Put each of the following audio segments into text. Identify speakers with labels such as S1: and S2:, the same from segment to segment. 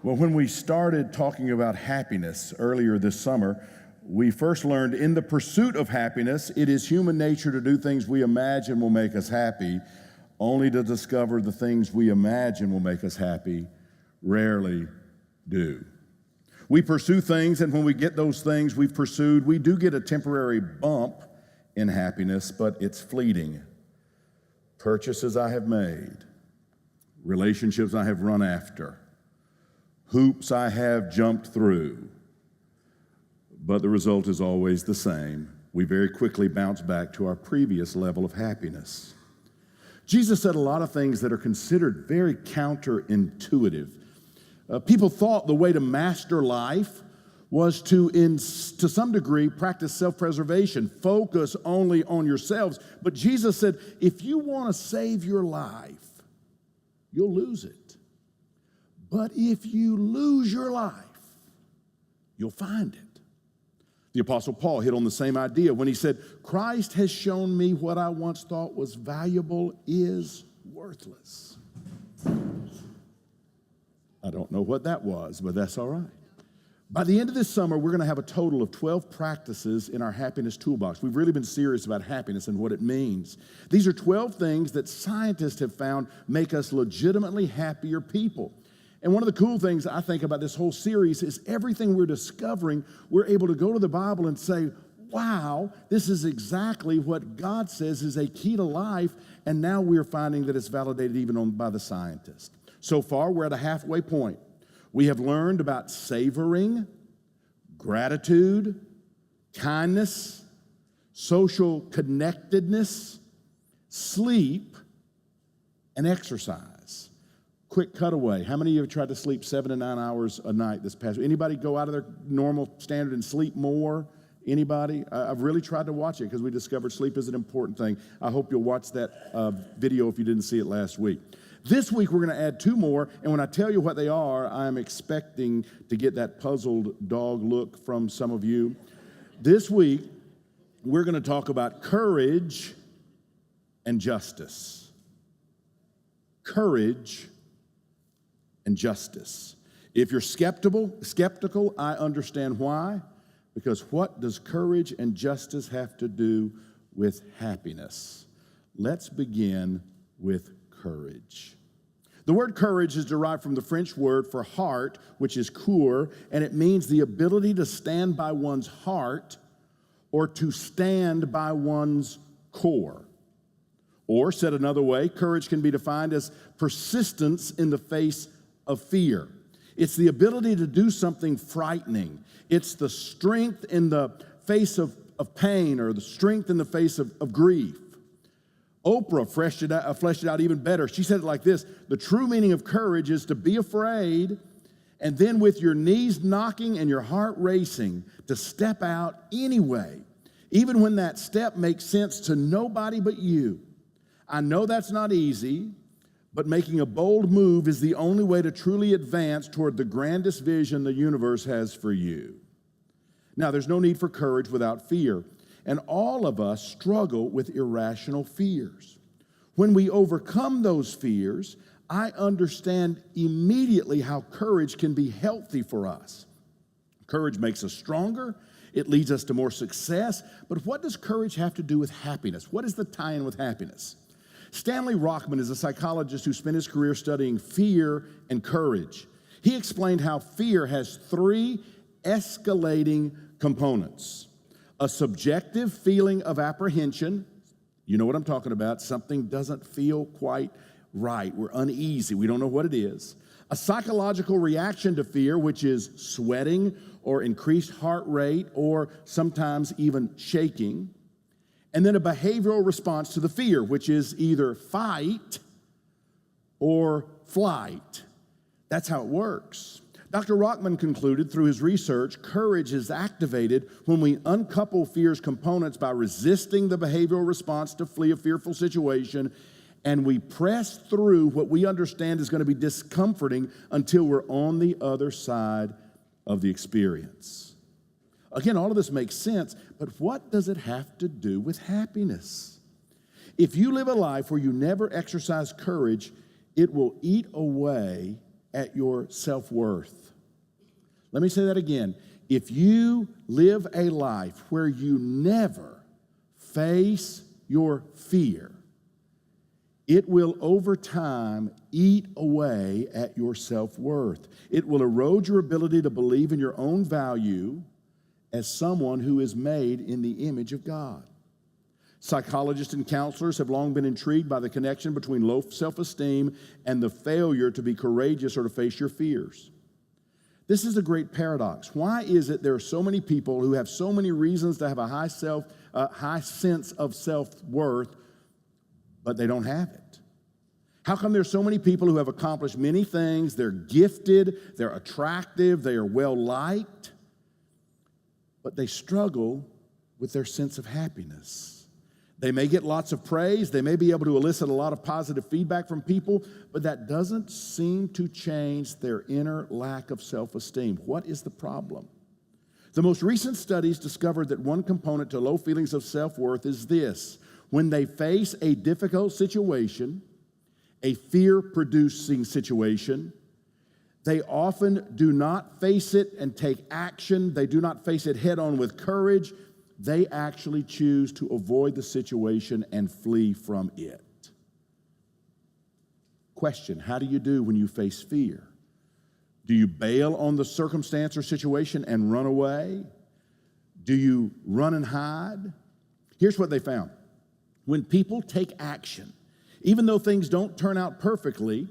S1: Well, when we started talking about happiness earlier this summer, we first learned in the pursuit of happiness, it is human nature to do things we imagine will make us happy, only to discover the things we imagine will make us happy rarely do. We pursue things, and when we get those things we've pursued, we do get a temporary bump in happiness, but it's fleeting. Purchases I have made, relationships I have run after, hoops I have jumped through, but the result is always the same. We very quickly bounce back to our previous level of happiness. Jesus said a lot of things that are considered very counterintuitive. People thought the way to master life was to some degree, practice self-preservation, focus only on yourselves. But Jesus said, if you want to save your life, you'll lose it. But if you lose your life, you'll find it. The Apostle Paul hit on the same idea when he said, Christ has shown me what I once thought was valuable is worthless. I don't know what that was, but that's all right. By the end of this summer, we're going to have a total of 12 practices in our happiness toolbox. We've really been serious about happiness and what it means. These are 12 things that scientists have found make us legitimately happier people. And one of the cool things I think about this whole series is everything we're discovering, we're able to go to the Bible and say, wow, this is exactly what God says is a key to life, and now we're finding that it's validated even by the scientists. So far, we're at a halfway point. We have learned about savoring, gratitude, kindness, social connectedness, sleep, and exercise. Quick cutaway. How many of you have tried to sleep 7 to 9 hours a night this past week? Anybody go out of their normal standard and sleep more? Anybody? I've really tried to watch it because we discovered sleep is an important thing. I hope you'll watch that video if you didn't see it last week. This week, we're going to add 2 more, and when I tell you what they are, I'm expecting to get that puzzled dog look from some of you. This week, we're going to talk about courage and justice. Courage and justice. If you're skeptical, I understand why, because what does courage and justice have to do with happiness? Let's begin with courage. The word courage is derived from the French word for heart, which is cœur, and it means the ability to stand by one's heart or to stand by one's core. Or, said another way, courage can be defined as persistence in the face of fear. It's the ability to do something frightening. It's the strength in the face of pain, or the strength in the face of grief. Oprah fleshed it out even better. She said it like this: the true meaning of courage is to be afraid, and then with your knees knocking and your heart racing, to step out anyway, even when that step makes sense to nobody but you. I know that's not easy, but making a bold move is the only way to truly advance toward the grandest vision the universe has for you. Now, there's no need for courage without fear. And all of us struggle with irrational fears. When we overcome those fears, I understand immediately how courage can be healthy for us. Courage makes us stronger. It leads us to more success. But what does courage have to do with happiness? What is the tie-in with happiness? Stanley Rockman is a psychologist who spent his career studying fear and courage. He explained how fear has 3 escalating components. A subjective feeling of apprehension. You know what I'm talking about. Something doesn't feel quite right. We're uneasy. We don't know what it is. A psychological reaction to fear, which is sweating or increased heart rate or sometimes even shaking. And then a behavioral response to the fear, which is either fight or flight. That's how it works. Dr. Rockman concluded through his research, courage is activated when we uncouple fear's components by resisting the behavioral response to flee a fearful situation, and we press through what we understand is going to be discomforting until we're on the other side of the experience. Again, all of this makes sense, but what does it have to do with happiness? If you live a life where you never exercise courage, it will eat away at your self-worth. Let me say that again. If you live a life where you never face your fear, it will over time eat away at your self-worth. It will erode your ability to believe in your own value as someone who is made in the image of God. Psychologists and counselors have long been intrigued by the connection between low self-esteem and the failure to be courageous or to face your fears. This is a great paradox. Why is it there are so many people who have so many reasons to have a high sense of self-worth, but they don't have it? How come there's so many people who have accomplished many things, they're gifted, they're attractive, they are well-liked, but they struggle with their sense of happiness? They may get lots of praise, they may be able to elicit a lot of positive feedback from people, but that doesn't seem to change their inner lack of self-esteem. What is the problem? The most recent studies discovered that one component to low feelings of self-worth is this: when they face a difficult situation, a fear-producing situation, they often do not face it and take action. They do not face it head-on with courage. They actually choose to avoid the situation and flee from it. Question: how do you do when you face fear? Do you bail on the circumstance or situation and run away? Do you run and hide? Here's what they found. When people take action, even though things don't turn out perfectly,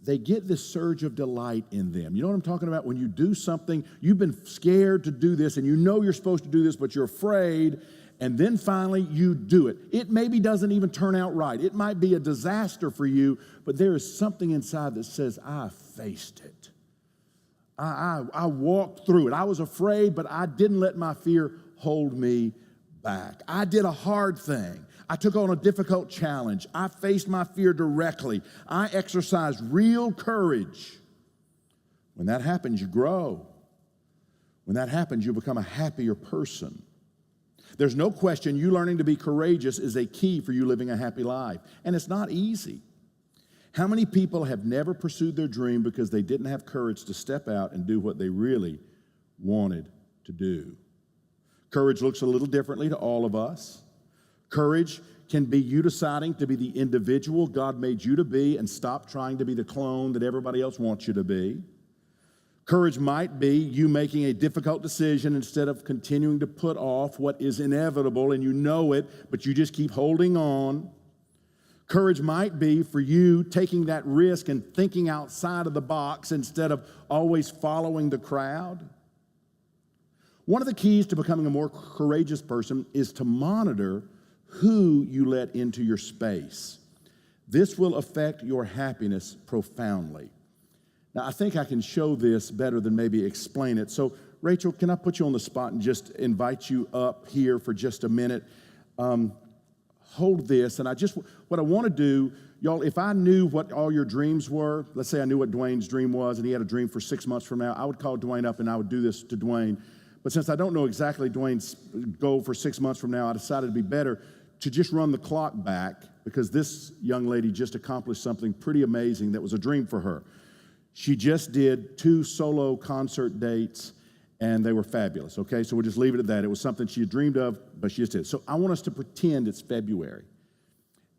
S1: they get this surge of delight in them. You know what I'm talking about? When you do something, you've been scared to do this, and you know you're supposed to do this, but you're afraid, and then finally you do it. It maybe doesn't even turn out right. It might be a disaster for you, but there is something inside that says, I faced it. I walked through it. I was afraid, but I didn't let my fear hold me back. I did a hard thing. I took on a difficult challenge. I faced my fear directly. I exercised real courage. When that happens, you grow. When that happens, you become a happier person. There's no question you learning to be courageous is a key for you living a happy life. And it's not easy. How many people have never pursued their dream because they didn't have courage to step out and do what they really wanted to do? Courage looks a little differently to all of us. Courage can be you deciding to be the individual God made you to be and stop trying to be the clone that everybody else wants you to be. Courage might be you making a difficult decision instead of continuing to put off what is inevitable and you know it, but you just keep holding on. Courage might be for you taking that risk and thinking outside of the box instead of always following the crowd. One of the keys to becoming a more courageous person is to monitor who you let into your space. This will affect your happiness profoundly. Now, I think I can show this better than maybe explain it. So, Rachel, can I put you on the spot and just invite you up here for just a minute? Hold this, and what I want to do, y'all, if I knew what all your dreams were, let's say I knew what Dwayne's dream was, and he had a dream for 6 months from now, I would call Dwayne up and I would do this to Dwayne. But since I don't know exactly Dwayne's goal for 6 months from now, I decided it'd be better to just run the clock back, because this young lady just accomplished something pretty amazing that was a dream for her. She just did 2 solo concert dates, and they were fabulous, okay? So we'll just leave it at that. It was something she had dreamed of, but she just did. So I want us to pretend it's February,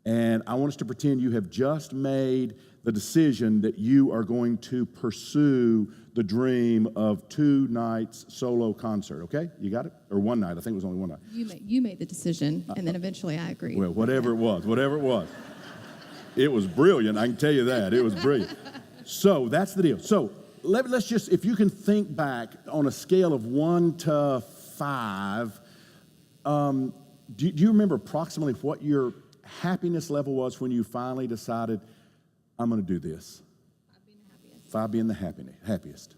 S1: and I want us to pretend you have just made the decision that you are going to pursue the dream of 2 nights solo concert, okay? You got it? Or 1 night. I think it was only 1 night.
S2: You made the decision, and then eventually I agreed.
S1: Well, whatever it was. It was brilliant, I can tell you that. It was brilliant. So that's the deal. So let's just, if you can think back on a scale of 1 to 5, do you remember approximately what your happiness level was when you finally decided, I'm going to do this? 5 being the happiest.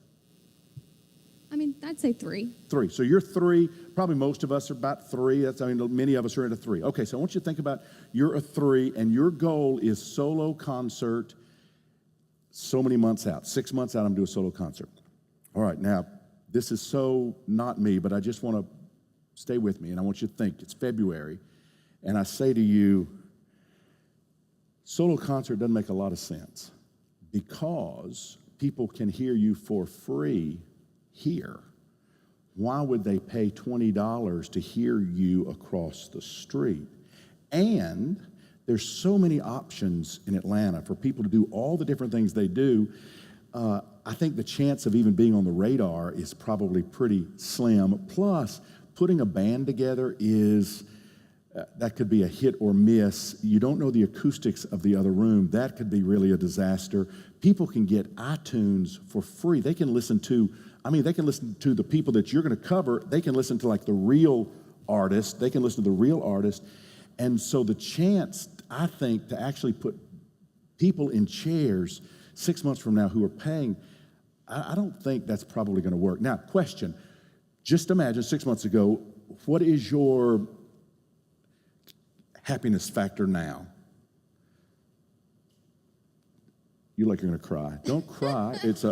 S2: I mean, I'd say 3.
S1: 3. So you're 3. Probably most of us are about 3. Many of us are at a 3. Okay, so I want you to think about you're a 3, and your goal is solo concert so many months out. 6 months out, I'm doing a solo concert. All right, now, this is so not me, but I just want to stay with me, and I want you to think. It's February, and I say to you, solo concert doesn't make a lot of sense. Because people can hear you for free here. Why would they pay $20 to hear you across the street? And there's so many options in Atlanta for people to do all the different things they do. I think the chance of even being on the radar is probably pretty slim. Plus, putting a band together is, that could be a hit or miss. You don't know the acoustics of the other room. That could be really a disaster. People can get iTunes for free. They can listen to, they can listen to the people that you're going to cover. They can listen to like the real artist. They can listen to the real artist. And so the chance, I think, to actually put people in chairs 6 months from now who are paying, I don't think that's probably going to work. Now, question, just imagine 6 months ago, what is your happiness factor now? You like you're going to cry. Don't cry. It's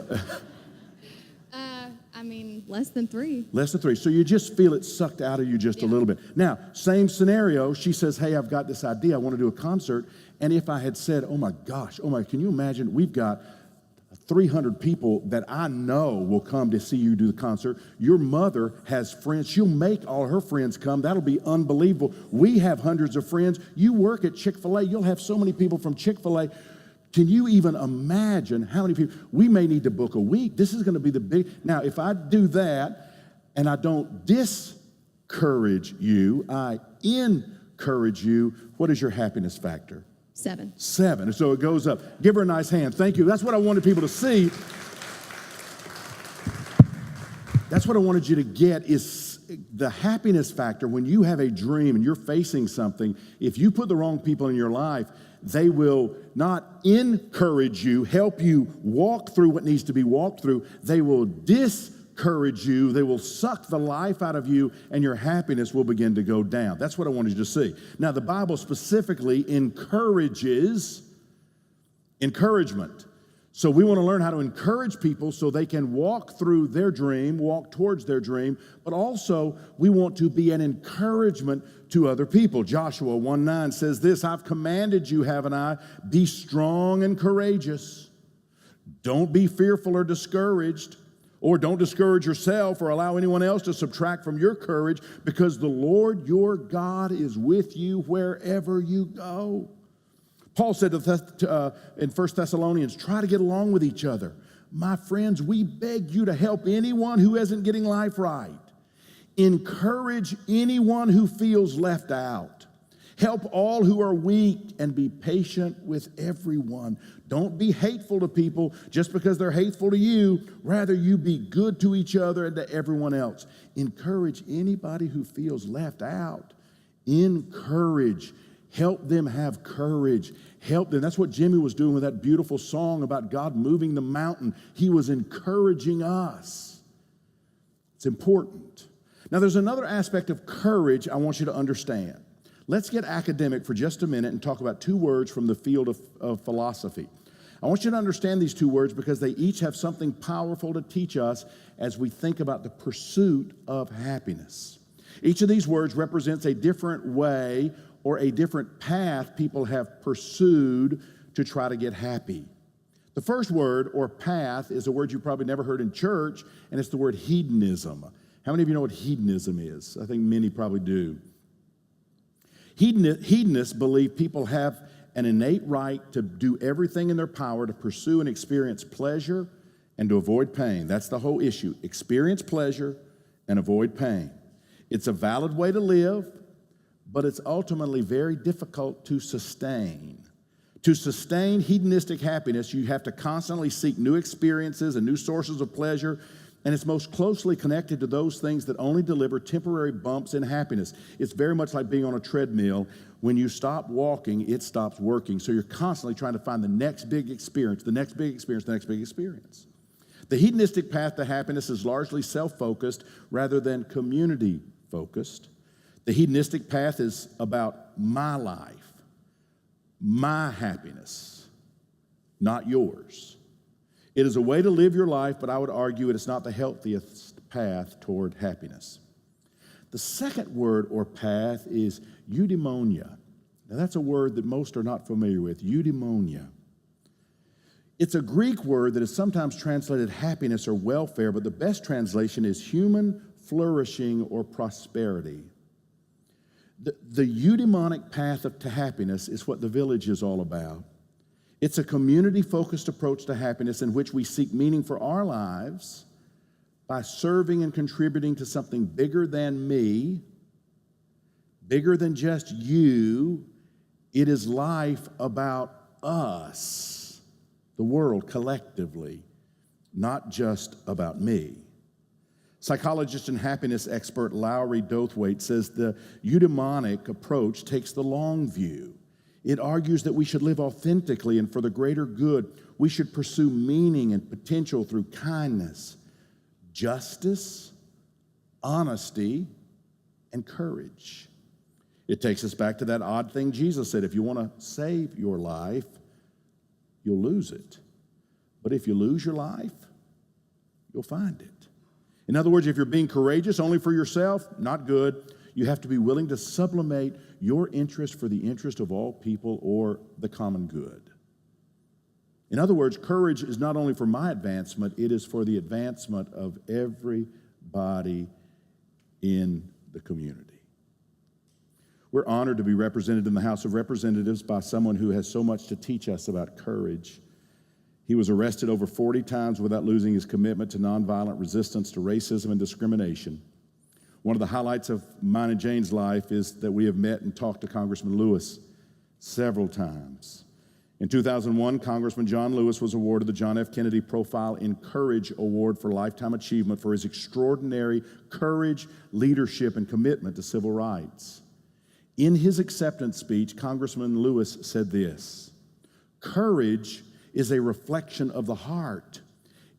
S2: less than 3.
S1: Less than 3. So you just feel it sucked out of you just a little bit. Now, same scenario. She says, hey, I've got this idea. I want to do a concert. And if I had said, oh my gosh, can you imagine? We've got 300 people that I know will come to see you do the concert. Your mother has friends. She'll make all her friends come. That'll be unbelievable. We have hundreds of friends. You work at Chick-fil-A. You'll have so many people from Chick-fil-A. Can you even imagine how many people? We may need to book a week. This is going to be the big. Now, if I do that and I don't discourage you, I encourage you, what is your happiness factor?
S2: 7.
S1: 7. And so it goes up. Give her a nice hand. Thank you. That's what I wanted people to see. That's what I wanted you to get is the happiness factor. When you have a dream and you're facing something, if you put the wrong people in your life, they will not encourage you, help you walk through what needs to be walked through. They will discourage you. They will suck the life out of you, and your happiness will begin to go down. That's what I wanted you to see. Now, the Bible specifically encourages encouragement. So we want to learn how to encourage people so they can walk through their dream, walk towards their dream, but also we want to be an encouragement to other people. Joshua 1:9 says this, I've commanded you, haven't I? Be strong and courageous. Don't be fearful or discouraged, or don't discourage yourself or allow anyone else to subtract from your courage, because the Lord your God is with you wherever you go. Paul said in 1 Thessalonians, try to get along with each other. My friends, we beg you to help anyone who isn't getting life right. Encourage anyone who feels left out. Help all who are weak and be patient with everyone. Don't be hateful to people just because they're hateful to you. Rather, you be good to each other and to everyone else. Encourage anybody who feels left out. Encourage. Help them have courage. Help them. That's what Jimmy was doing with that beautiful song about God moving the mountain. He was encouraging us. It's important. Now, there's another aspect of courage I want you to understand. Let's get academic for just a minute and talk about 2 words from the field of philosophy. I want you to understand these 2 words because they each have something powerful to teach us as we think about the pursuit of happiness. Each of these words represents a different way or a different path people have pursued to try to get happy. The first word, or path, is a word you probably never heard in church, and it's the word hedonism. How many of you know what hedonism is? I think many probably do. Hedonists believe people have an innate right to do everything in their power to pursue and experience pleasure and to avoid pain. That's the whole issue. Experience pleasure and avoid pain. It's a valid way to live, but it's ultimately very difficult to sustain. To sustain hedonistic happiness, you have to constantly seek new experiences and new sources of pleasure, and it's most closely connected to those things that only deliver temporary bumps in happiness. It's very much like being on a treadmill. When you stop walking, it stops working. So you're constantly trying to find the next big experience, the next big experience, the next big experience. The hedonistic path to happiness is largely self-focused rather than community-focused. The hedonistic path is about my life, my happiness, not yours. It is a way to live your life, but I would argue it is not the healthiest path toward happiness. The second word or path is eudaimonia. Now that's a word that most are not familiar with, eudaimonia. It's a Greek word that is sometimes translated happiness or welfare, but the best translation is human flourishing or prosperity. The eudaimonic path to happiness is what the village is all about. It's a community-focused approach to happiness in which we seek meaning for our lives by serving and contributing to something bigger than me, bigger than just you. It is life about us, the world collectively, not just about me. Psychologist and happiness expert Lowry Dothwaite says the eudaimonic approach takes the long view. It argues that we should live authentically and for the greater good. We should pursue meaning and potential through kindness, justice, honesty, and courage. It takes us back to that odd thing Jesus said, if you want to save your life, you'll lose it. But if you lose your life, you'll find it. In other words, if you're being courageous only for yourself, not good. You have to be willing to sublimate your interest for the interest of all people or the common good. In other words, courage is not only for my advancement, it is for the advancement of everybody in the community. We're honored to be represented in the House of Representatives by someone who has so much to teach us about courage. He was arrested over 40 times without losing his commitment to nonviolent resistance to racism and discrimination. One of the highlights of mine and Jane's life is that we have met and talked to Congressman Lewis several times. In 2001, Congressman John Lewis was awarded the John F. Kennedy Profile in Courage Award for Lifetime Achievement for his extraordinary courage, leadership, and commitment to civil rights. In his acceptance speech, Congressman Lewis said this: "Courage is a reflection of the heart.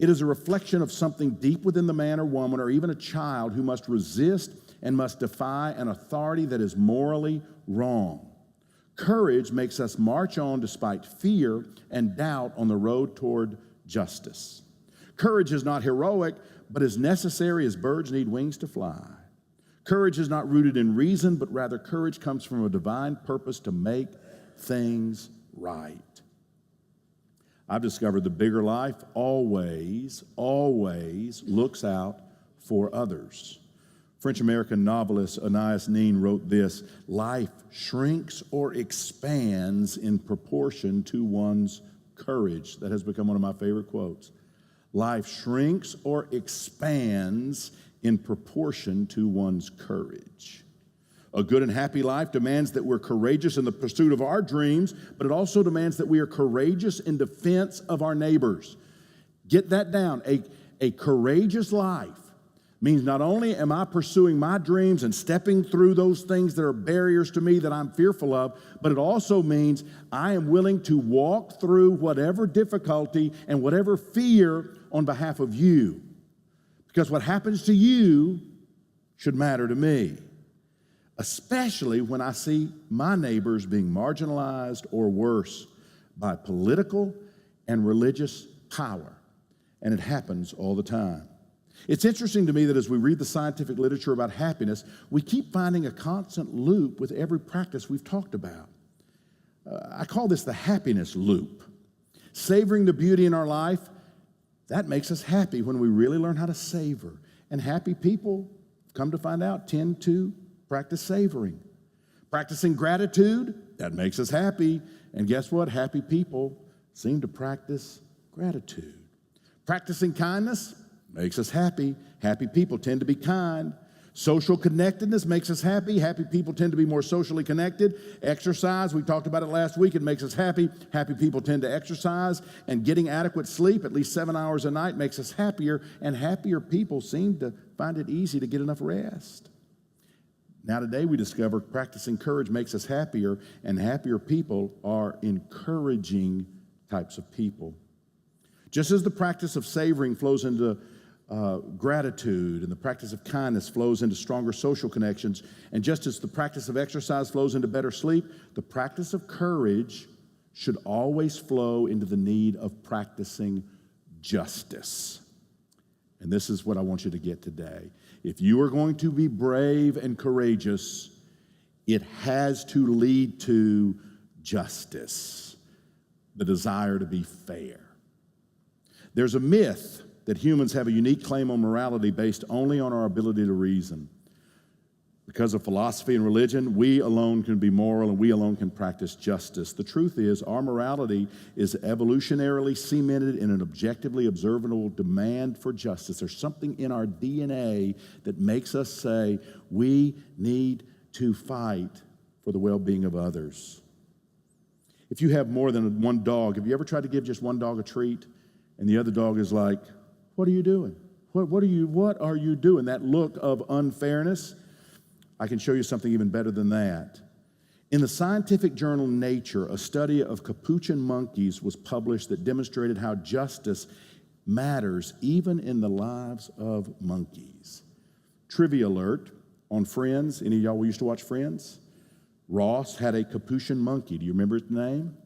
S1: It is a reflection of something deep within the man or woman or even a child who must resist and must defy an authority that is morally wrong. Courage makes us march on despite fear and doubt on the road toward justice. Courage is not heroic, but is necessary as birds need wings to fly. Courage is not rooted in reason, but rather courage comes from a divine purpose to make things right." I've discovered the bigger life always looks out for others. French-American novelist Anais Nin wrote this: "Life shrinks or expands in proportion to one's courage." That has become one of my favorite quotes. Life shrinks or expands in proportion to one's courage. A good and happy life demands that we're courageous in the pursuit of our dreams, but it also demands that we are courageous in defense of our neighbors. Get that down. A courageous life means not only am I pursuing my dreams and stepping through those things that are barriers to me that I'm fearful of, but it also means I am willing to walk through whatever difficulty and whatever fear on behalf of you. Because what happens to you should matter to me, especially when I see my neighbors being marginalized or worse by political and religious power. And it happens all the time. It's interesting to me that as we read the scientific literature about happiness, we keep finding a constant loop with every practice we've talked about. I call this the happiness loop. Savoring the beauty in our life, that makes us happy when we really learn how to savor. And happy people, come to find out, tend to practice savoring. Practicing gratitude, that makes us happy. And guess what? Happy people seem to practice gratitude. Practicing kindness makes us happy. Happy people tend to be kind. Social connectedness makes us happy. Happy people tend to be more socially connected. Exercise, we talked about it last week, it makes us happy. Happy people tend to exercise. And getting adequate sleep, at least 7 hours a night, makes us happier. And happier people seem to find it easy to get enough rest. Now today we discover practicing courage makes us happier, and happier people are encouraging types of people. Just as the practice of savoring flows into gratitude, and the practice of kindness flows into stronger social connections, and just as the practice of exercise flows into better sleep, the practice of courage should always flow into the need of practicing justice. And this is what I want you to get today. If you are going to be brave and courageous, it has to lead to justice, the desire to be fair. There's a myth that humans have a unique claim on morality based only on our ability to reason. Because of philosophy and religion, we alone can be moral and we alone can practice justice. The truth is, our morality is evolutionarily cemented in an objectively observable demand for justice. There's something in our DNA that makes us say we need to fight for the well-being of others. If you have more than one dog, have you ever tried to give just one dog a treat and the other dog is like, "What are you doing? What are you doing?" That look of unfairness. I can show you something even better than that. In the scientific journal Nature, a study of capuchin monkeys was published that demonstrated how justice matters even in the lives of monkeys. Trivia alert on Friends. Any of y'all used to watch Friends? Ross had a capuchin monkey. Do you remember his name?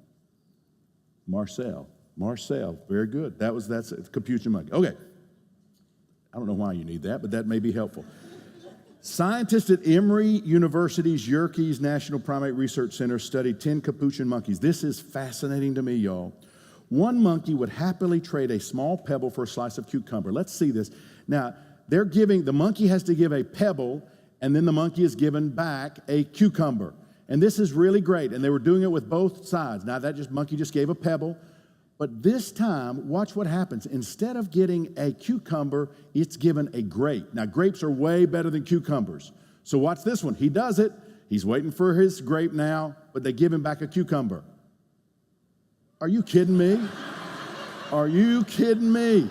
S1: Marcel. Marcel. Very good. That's a capuchin monkey. Okay. I don't know why you need that, but that may be helpful. Scientists at Emory University's Yerkes National Primate Research Center studied 10 capuchin monkeys. This is fascinating to me, y'all. One monkey would happily trade a small pebble for a slice of cucumber. Let's see this. Now, the monkey has to give a pebble, and then the monkey is given back a cucumber. And this is really great, and they were doing it with both sides. Now, monkey just gave a pebble. But this time, watch what happens. Instead of getting a cucumber, it's given a grape. Now, grapes are way better than cucumbers. So watch this one. He does it. He's waiting for his grape now, but they give him back a cucumber. Are you kidding me? Are you kidding me?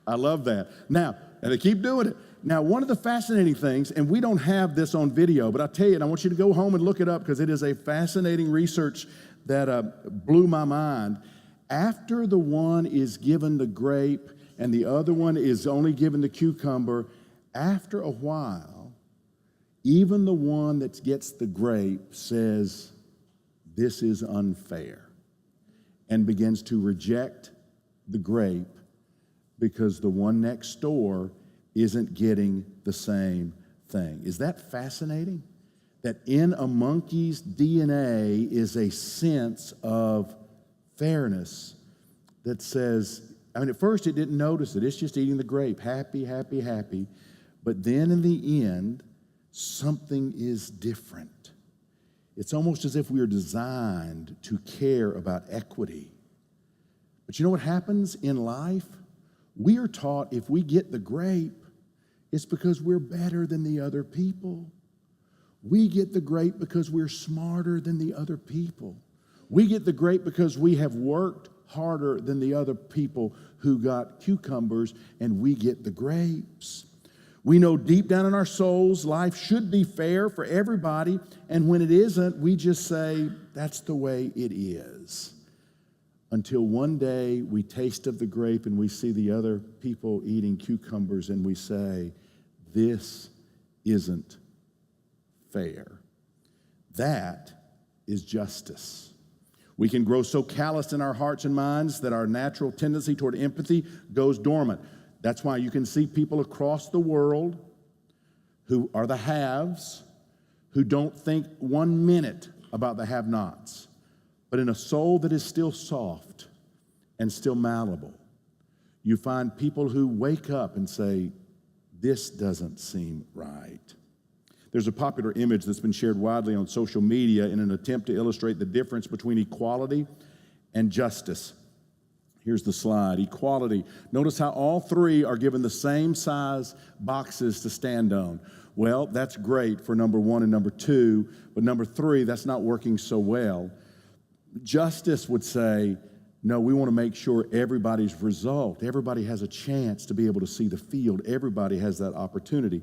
S1: I love that. Now, and they keep doing it. Now, one of the fascinating things, and we don't have this on video, but I'll tell you, and I want you to go home and look it up because it is a fascinating research that blew my mind. After the one is given the grape and the other one is only given the cucumber, after a while, even the one that gets the grape says, "This is unfair," and begins to reject the grape because the one next door isn't getting the same thing. Is that fascinating? That in a monkey's DNA is a sense of fairness that says, at first it didn't notice it. It's just eating the grape, happy, happy, happy. But then in the end, something is different. It's almost as if we are designed to care about equity. But you know what happens in life? We are taught if we get the grape, it's because we're better than the other people. We get the grape because we're smarter than the other people. We get the grape because we have worked harder than the other people who got cucumbers, and we get the grapes. We know deep down in our souls life should be fair for everybody, and when it isn't, we just say, that's the way it is. Until one day we taste of the grape and we see the other people eating cucumbers and we say, this isn't fair. That is justice. We can grow so calloused in our hearts and minds that our natural tendency toward empathy goes dormant. That's why you can see people across the world who are the haves who don't think 1 minute about the have-nots. But in a soul that is still soft and still malleable, you find people who wake up and say, this doesn't seem right. There's a popular image that's been shared widely on social media in an attempt to illustrate the difference between equality and justice. Here's the slide. Equality. Notice how all three are given the same size boxes to stand on. Well, that's great for number 1 and number 2, but number 3, that's not working so well. Justice would say, no, we want to make sure everybody's result, everybody has a chance to be able to see the field. Everybody has that opportunity.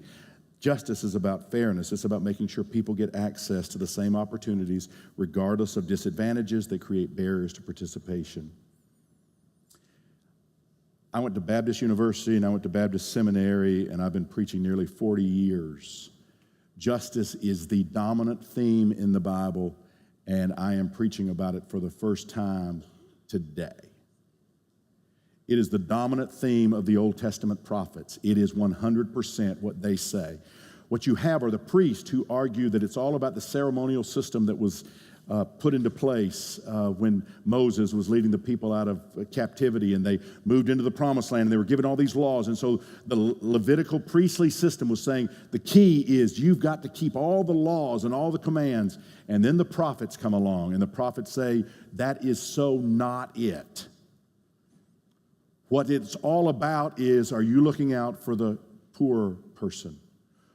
S1: Justice is about fairness. It's about making sure people get access to the same opportunities regardless of disadvantages that create barriers to participation. I went to Baptist University and I went to Baptist Seminary, and I've been preaching nearly 40 years. Justice is the dominant theme in the Bible, and I am preaching about it for the first time today. It is the dominant theme of the Old Testament prophets. It is 100% what they say. What you have are the priests who argue that it's all about the ceremonial system that was put into place when Moses was leading the people out of captivity, and they moved into the promised land, and they were given all these laws. And so the Levitical priestly system was saying the key is you've got to keep all the laws and all the commands. And then the prophets come along, and the prophets say that is so not it. What it's all about is, are you looking out for the poor person?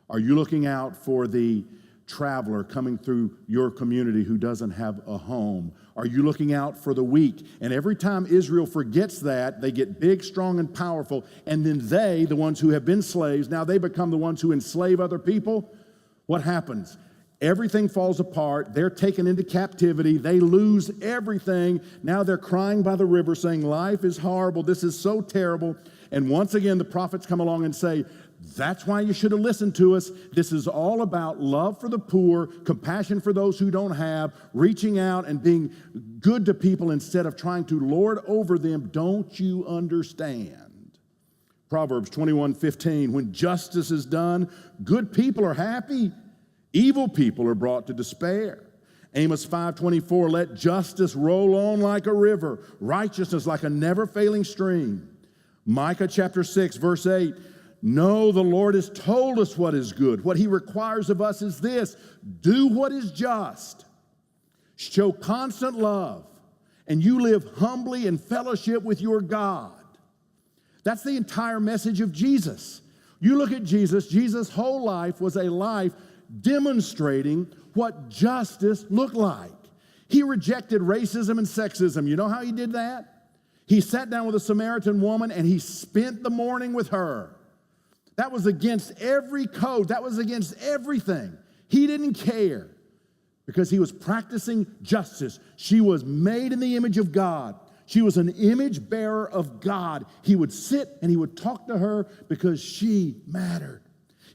S1: Are you looking out for the traveler coming through your community who doesn't have a home? Are you looking out for the weak? And every time Israel forgets that, they get big, strong, and powerful, and then they, the ones who have been slaves, now they become the ones who enslave other people. What happens? Everything falls apart. They're taken into captivity. They lose everything. Now they're crying by the river saying, life is horrible. This is so terrible. And once again, the prophets come along and say, that's why you should have listened to us. This is all about love for the poor, compassion for those who don't have, reaching out and being good to people instead of trying to lord over them. Don't you understand? Proverbs 21:15, when justice is done, good people are happy. Evil people are brought to despair. Amos 5:24, let justice roll on like a river, righteousness like a never-failing stream. Micah chapter 6, verse 8, no, the Lord has told us what is good. What he requires of us is this: do what is just, show constant love, and you live humbly in fellowship with your God. That's the entire message of Jesus. You look at Jesus, Jesus' whole life was a life demonstrating what justice looked like. He rejected racism and sexism. You know how he did that? He sat down with a Samaritan woman and he spent the morning with her. That was against every code. That was against everything. He didn't care because he was practicing justice. She was made in the image of God. She was an image bearer of God. He would sit and he would talk to her because she mattered.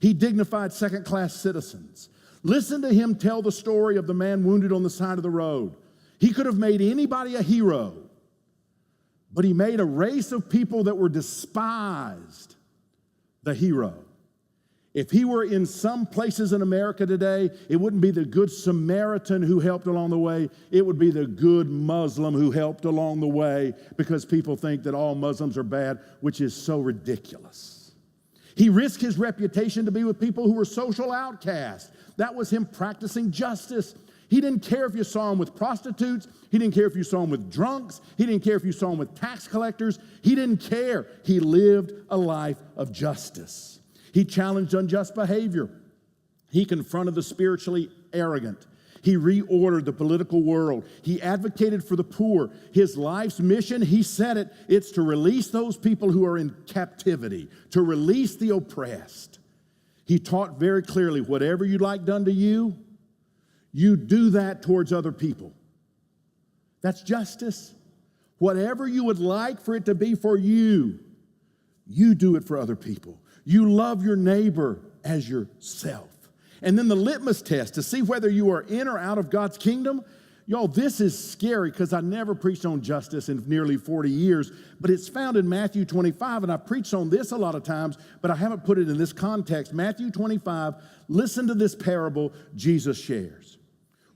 S1: He dignified second-class citizens. Listen to him tell the story of the man wounded on the side of the road. He could have made anybody a hero, but he made a race of people that were despised the hero. If he were in some places in America today, it wouldn't be the good Samaritan who helped along the way. It would be the good Muslim who helped along the way, because people think that all Muslims are bad, which is so ridiculous. He risked his reputation to be with people who were social outcasts. That was him practicing justice. He didn't care if you saw him with prostitutes. He didn't care if you saw him with drunks. He didn't care if you saw him with tax collectors. He didn't care. He lived a life of justice. He challenged unjust behavior. He confronted the spiritually arrogant. He reordered the political world. He advocated for the poor. His life's mission, he said it, it's to release those people who are in captivity, to release the oppressed. He taught very clearly, whatever you'd like done to you, you do that towards other people. That's justice. Whatever you would like for it to be for you, you do it for other people. You love your neighbor as yourself. And then the litmus test to see whether you are in or out of God's kingdom. Y'all, this is scary because I never preached on justice in nearly 40 years, but it's found in Matthew 25, and I preached on this a lot of times, but I haven't put it in this context. Matthew 25, listen to this parable Jesus shares.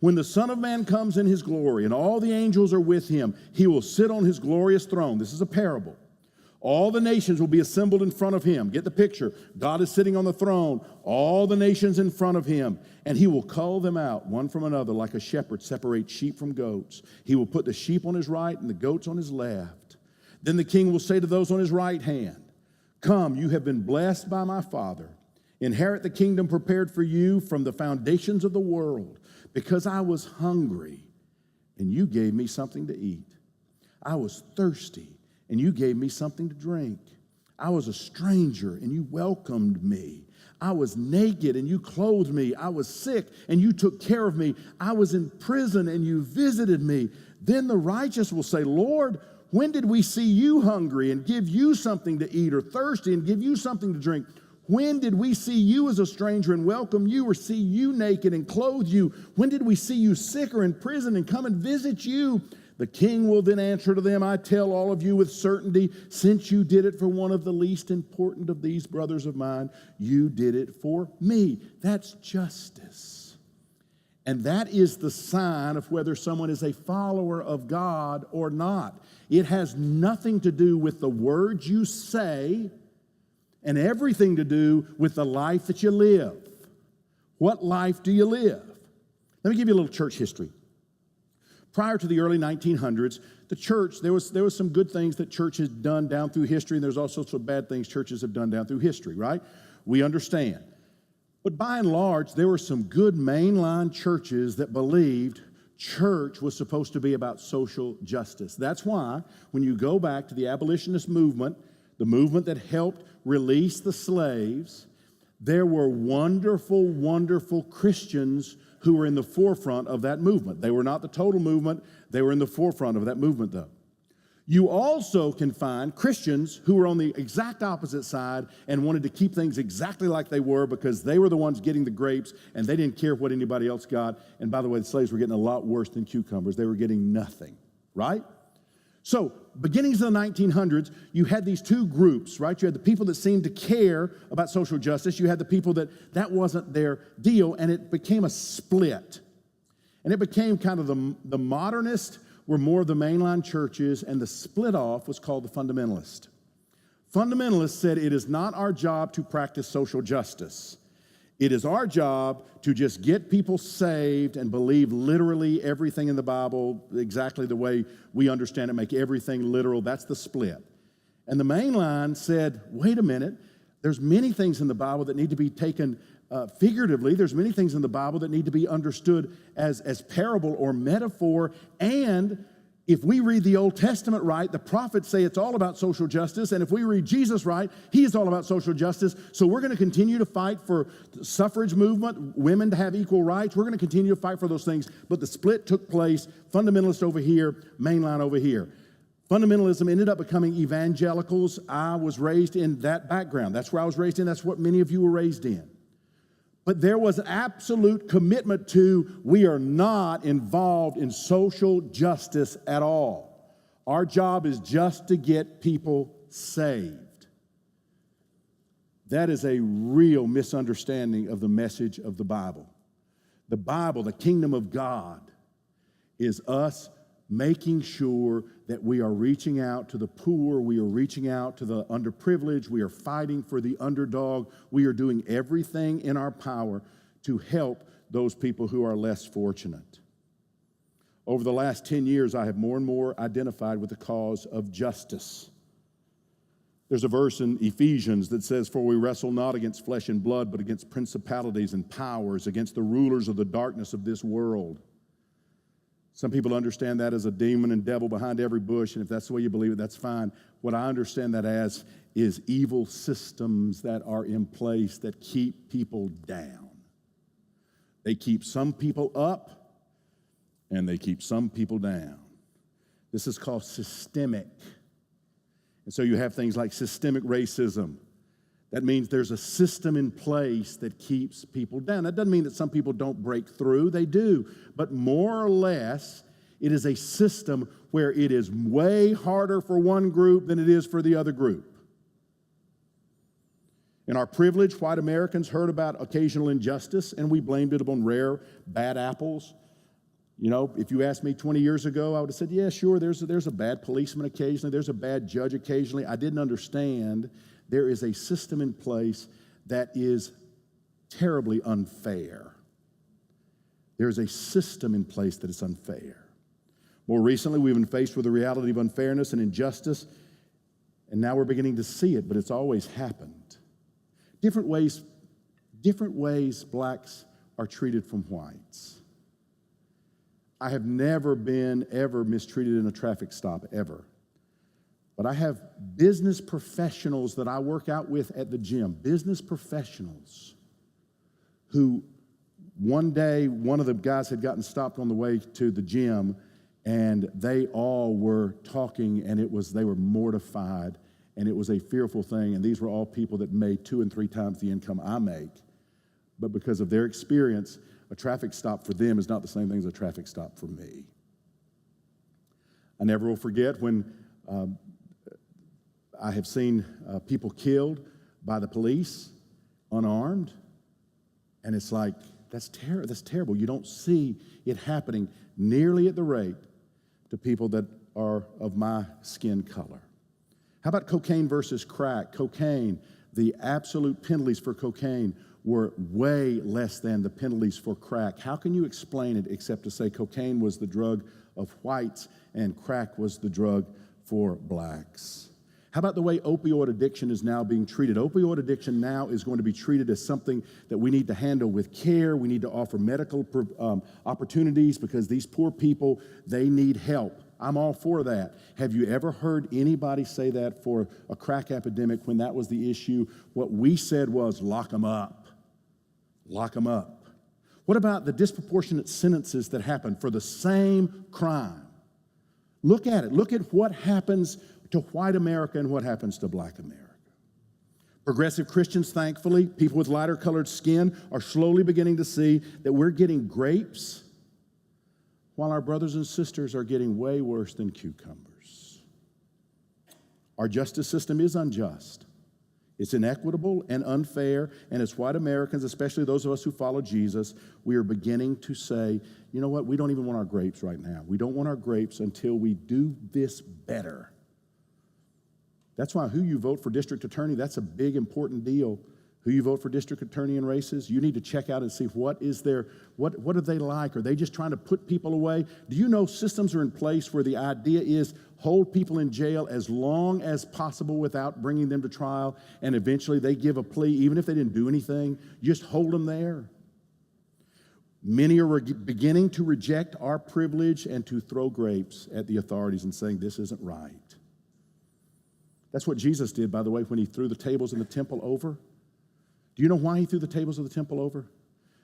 S1: When the Son of Man comes in his glory and all the angels are with him, he will sit on his glorious throne. This is a parable. All the nations will be assembled in front of him. Get the picture. God is sitting on the throne, all the nations in front of him, and he will cull them out one from another like a shepherd separates sheep from goats. He will put the sheep on his right and the goats on his left. Then the king will say to those on his right hand, come, you have been blessed by my Father. Inherit the kingdom prepared for you from the foundations of the world, because I was hungry and you gave me something to eat. I was thirsty and you gave me something to drink. I was a stranger, and you welcomed me. I was naked, and you clothed me. I was sick, and you took care of me. I was in prison, and you visited me. Then the righteous will say, Lord, when did we see you hungry and give you something to eat, or thirsty and give you something to drink? When did we see you as a stranger and welcome you, or see you naked and clothe you? When did we see you sick or in prison and come and visit you? The king will then answer to them, I tell all of you with certainty, since you did it for one of the least important of these brothers of mine, you did it for me. That's justice. And that is the sign of whether someone is a follower of God or not. It has nothing to do with the words you say and everything to do with the life that you live. What life do you live? Let me give you a little church history. Prior to the early 1900s, the church, there was some good things that church has done down through history, and there's also some bad things churches have done down through history, right? We understand. But by and large, there were some good mainline churches that believed church was supposed to be about social justice. That's why when you go back to the abolitionist movement, the movement that helped release the slaves, there were wonderful, wonderful Christians who were in the forefront of that movement. They were not the total movement. They were in the forefront of that movement, though. You also can find Christians who were on the exact opposite side and wanted to keep things exactly like they were because they were the ones getting the grapes and they didn't care what anybody else got. And by the way, the slaves were getting a lot worse than cucumbers. They were getting nothing, right? So, beginnings of the 1900s, you had these two groups, right? You had the people that seemed to care about social justice. You had the people that wasn't their deal, and it became a split. And it became kind of the modernist were more of the mainline churches, and the split off was called the fundamentalist. Fundamentalists said it is not our job to practice social justice. It is our job to just get people saved and believe literally everything in the Bible exactly the way we understand it, make everything literal. That's the split. And the mainline said, wait a minute, there's many things in the Bible that need to be taken figuratively. There's many things in the Bible that need to be understood as parable or metaphor. And if we read the Old Testament right, the prophets say it's all about social justice. And if we read Jesus right, he is all about social justice. So we're going to continue to fight for the suffrage movement, women to have equal rights. We're going to continue to fight for those things. But the split took place, fundamentalist over here, mainline over here. Fundamentalism ended up becoming evangelicals. I was raised in that background. That's where I was raised in. That's what many of you were raised in. But there was an absolute commitment to we are not involved in social justice at all. Our job is just to get people saved. That is a real misunderstanding of the message of the Bible. The Bible, the kingdom of God, is us making sure that we are reaching out to the poor, we are reaching out to the underprivileged, we are fighting for the underdog, we are doing everything in our power to help those people who are less fortunate. Over the last 10 years, I have more and more identified with the cause of justice. There's a verse in Ephesians that says, for we wrestle not against flesh and blood, but against principalities and powers, against the rulers of the darkness of this world. Some people understand that as a demon and devil behind every bush, and if that's the way you believe it, that's fine. What I understand that as is evil systems that are in place that keep people down. They keep some people up, and they keep some people down. This is called systemic. And so you have things like systemic racism. That means there's a system in place that keeps people down. That doesn't mean that some people don't break through. They do. But more or less, it is a system where it is way harder for one group than it is for the other group. In our privilege, white Americans heard about occasional injustice, and we blamed it upon rare bad apples. You know, if you asked me 20 years ago, I would have said, yeah, sure, there's a bad policeman occasionally, there's a bad judge occasionally. I didn't understand there is a system in place that is terribly unfair. There's a system in place that is unfair. More recently, we've been faced with the reality of unfairness and injustice, and now we're beginning to see it, but it's always happened. Different ways blacks are treated from whites. I have never been ever mistreated in a traffic stop, ever. But I have business professionals that I work out with at the gym, business professionals who one day, one of the guys had gotten stopped on the way to the gym, and they all were talking, and they were mortified, and it was a fearful thing, and these were all people that made 2 and 3 times the income I make. But because of their experience, a traffic stop for them is not the same thing as a traffic stop for me. I never will forget when I have seen people killed by the police, unarmed, and it's like, that's terrible. You don't see it happening nearly at the rate to people that are of my skin color. How about cocaine versus crack? Cocaine, the absolute penalties for cocaine were way less than the penalties for crack. How can you explain it except to say cocaine was the drug of whites and crack was the drug for blacks? How about the way opioid addiction is now being treated? Opioid addiction now is going to be treated as something that we need to handle with care. We need to offer medical opportunities because these poor people, they need help. I'm all for that. Have you ever heard anybody say that for a crack epidemic when that was the issue? What we said was lock them up. Lock them up. What about the disproportionate sentences that happen for the same crime? Look at it. Look at what happens to white America and what happens to black America. Progressive Christians, thankfully, people with lighter colored skin are slowly beginning to see that we're getting grapes while our brothers and sisters are getting way worse than cucumbers. Our justice system is unjust. It's inequitable and unfair, and as white Americans, especially those of us who follow Jesus, we are beginning to say, you know what, we don't even want our grapes right now. We don't want our grapes until we do this better. That's why who you vote for district attorney, that's a big, important deal. Who you vote for district attorney in races, you need to check out and see what are they like? Are they just trying to put people away? Do you know systems are in place where the idea is hold people in jail as long as possible without bringing them to trial, and eventually they give a plea, even if they didn't do anything, just hold them there. Many are beginning to reject our privilege and to throw grapes at the authorities and saying this isn't right. That's what Jesus did, by the way, when he threw the tables in the temple over. Do you know why he threw the tables of the temple over?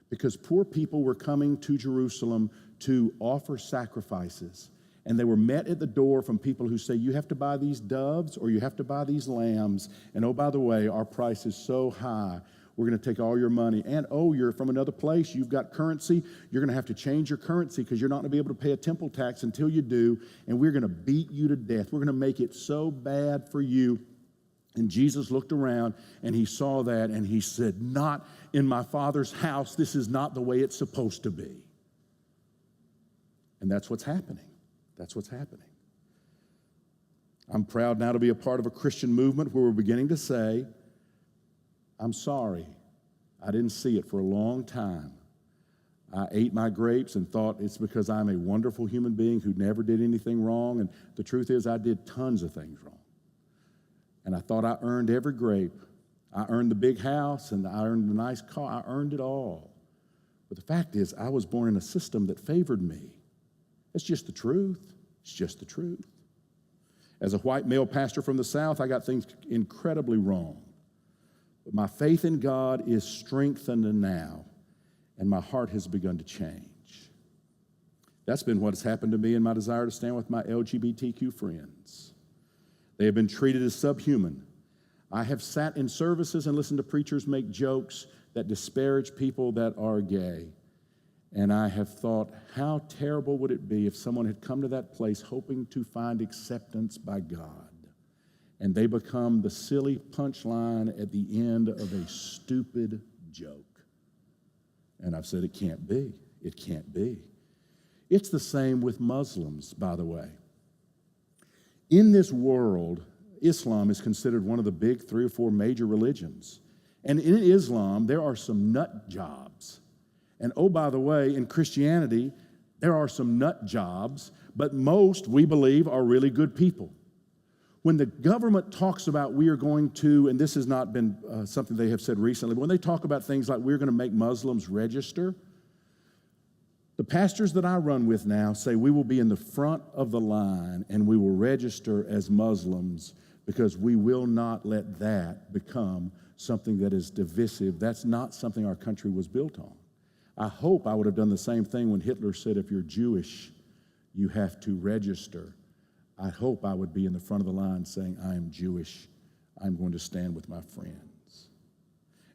S1: Because poor people were coming to Jerusalem to offer sacrifices. And they were met at the door from people who say, you have to buy these doves or you have to buy these lambs. And oh, by the way, our price is so high, we're going to take all your money. And oh, you're from another place, you've got currency, you're going to have to change your currency because you're not going to be able to pay a temple tax until you do. And we're going to beat you to death. We're going to make it so bad for you. And Jesus looked around and he saw that and he said, not in my Father's house. This is not the way it's supposed to be. And that's what's happening. That's what's happening. I'm proud now to be a part of a Christian movement where we're beginning to say, I'm sorry, I didn't see it for a long time. I ate my grapes and thought it's because I'm a wonderful human being who never did anything wrong. And the truth is I did tons of things wrong. And I thought I earned every grape. I earned the big house and I earned the nice car. I earned it all. But the fact is I was born in a system that favored me. It's just the truth. It's just the truth. As a white male pastor from the South, I got things incredibly wrong. But my faith in God is strengthened now, and my heart has begun to change. That's been what has happened to me in my desire to stand with my LGBTQ friends. They have been treated as subhuman. I have sat in services and listened to preachers make jokes that disparage people that are gay. And I have thought, how terrible would it be if someone had come to that place hoping to find acceptance by God, and they become the silly punchline at the end of a stupid joke. And I've said it can't be. It can't be. It's the same with Muslims, by the way. In this world, Islam is considered one of the big 3 or 4 major religions. And in Islam, there are some nut jobs. And oh, by the way, in Christianity, there are some nut jobs, but most, we believe, are really good people. When the government talks about we are going to, and this has not been something they have said recently, but when they talk about things like we're going to make Muslims register, the pastors that I run with now say we will be in the front of the line and we will register as Muslims because we will not let that become something that is divisive. That's not something our country was built on. I hope I would have done the same thing when Hitler said if you're Jewish, you have to register. I hope I would be in the front of the line saying, I am Jewish. I'm going to stand with my friends.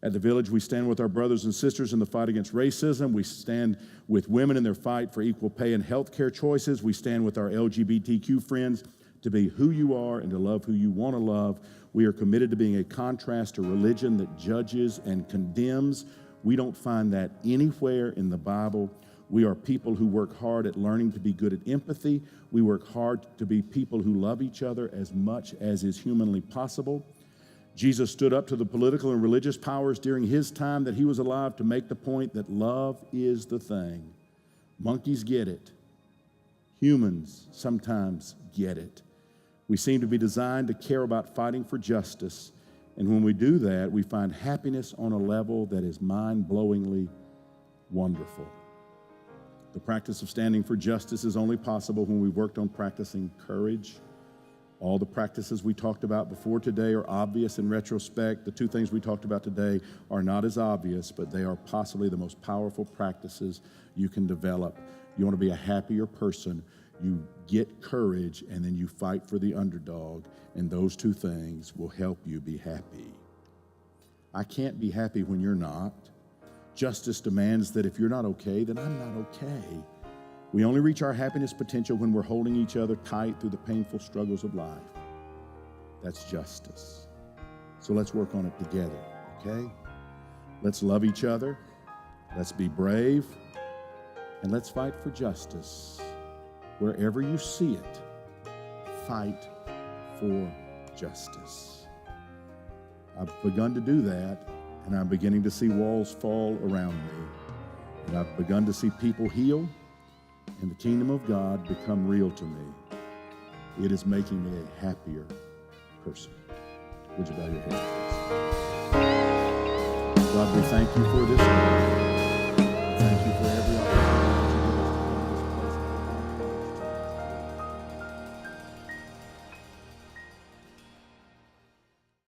S1: At the Village, we stand with our brothers and sisters in the fight against racism. We stand with women in their fight for equal pay and health care choices. We stand with our LGBTQ friends to be who you are and to love who you want to love. We are committed to being a contrast to religion that judges and condemns. We don't find that anywhere in the Bible. We are people who work hard at learning to be good at empathy. We work hard to be people who love each other as much as is humanly possible. Jesus stood up to the political and religious powers during his time that he was alive to make the point that love is the thing. Monkeys get it. Humans sometimes get it. We seem to be designed to care about fighting for justice, and when we do that, we find happiness on a level that is mind-blowingly wonderful. The practice of standing for justice is only possible when we've worked on practicing courage. All the practices we talked about before today are obvious in retrospect. The two things we talked about today are not as obvious, but they are possibly the most powerful practices you can develop. You want to be a happier person, you get courage, and then you fight for the underdog, and those two things will help you be happy. I can't be happy when you're not. Justice demands that if you're not okay, then I'm not okay. We only reach our happiness potential when we're holding each other tight through the painful struggles of life. That's justice. So let's work on it together, okay? Let's love each other. Let's be brave. And let's fight for justice. Wherever you see it, fight for justice. I've begun to do that, and I'm beginning to see walls fall around me. And I've begun to see people heal, and the kingdom of God become real to me. It is making me a happier person. Would you bow your head, please? God, we thank you for this day.